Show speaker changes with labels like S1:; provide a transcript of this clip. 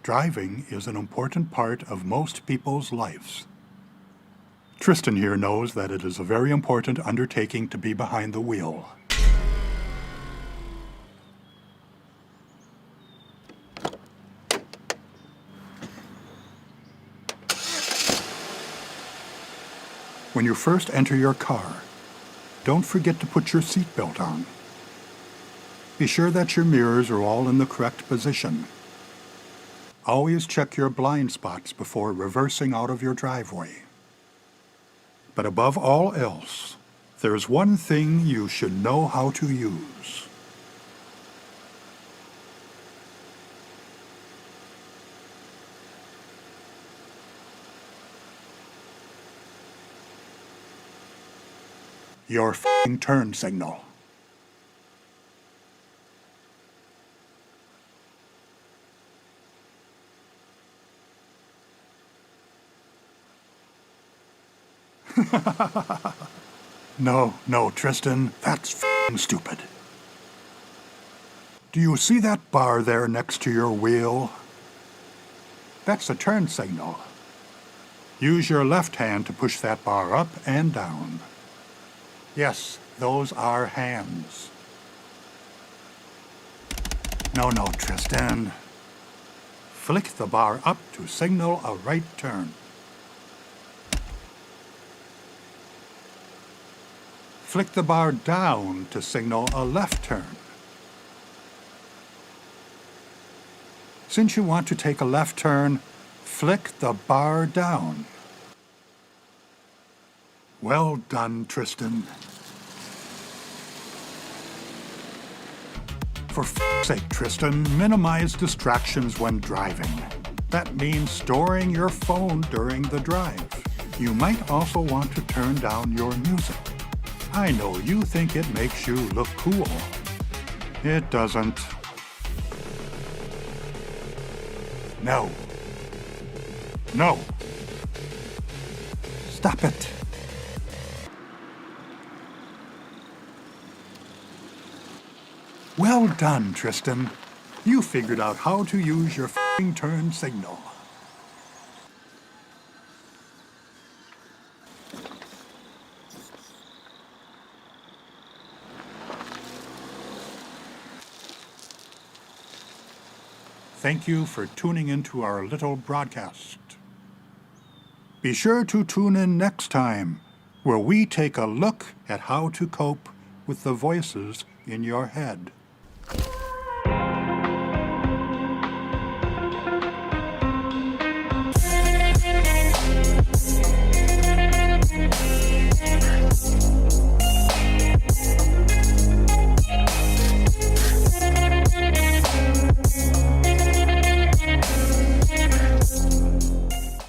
S1: Driving is an important part of most people's lives. Tristan here knows that it is a very important undertaking to be behind the wheel. When you first enter your car, don't forget to put your seatbelt on. Be sure that your mirrors are all in the correct position. Always check your blind spots before reversing out of your driveway. But above all else, there's one thing you should know how to use. Your f***ing turn signal. No, Tristan, that's f***ing stupid. Do you see that bar there next to your wheel? That's a turn signal. Use your left hand to push that bar up and down. Yes, those are hands. No, Tristan. Flick the bar up to signal a right turn. Flick the bar down to signal a left turn. Since you want to take a left turn, flick the bar down. Well done, Tristan. For f***'s sake, Tristan, minimize distractions when driving. That means storing your phone during the drive. You might also want to turn down your music. I know you think it makes you look cool. It doesn't. No. Stop it. Well done, Tristan. You figured out how to use your f***ing turn signal. Thank you for tuning into our little broadcast. Be sure to tune in next time, where we take a look at how to cope with the voices in your head.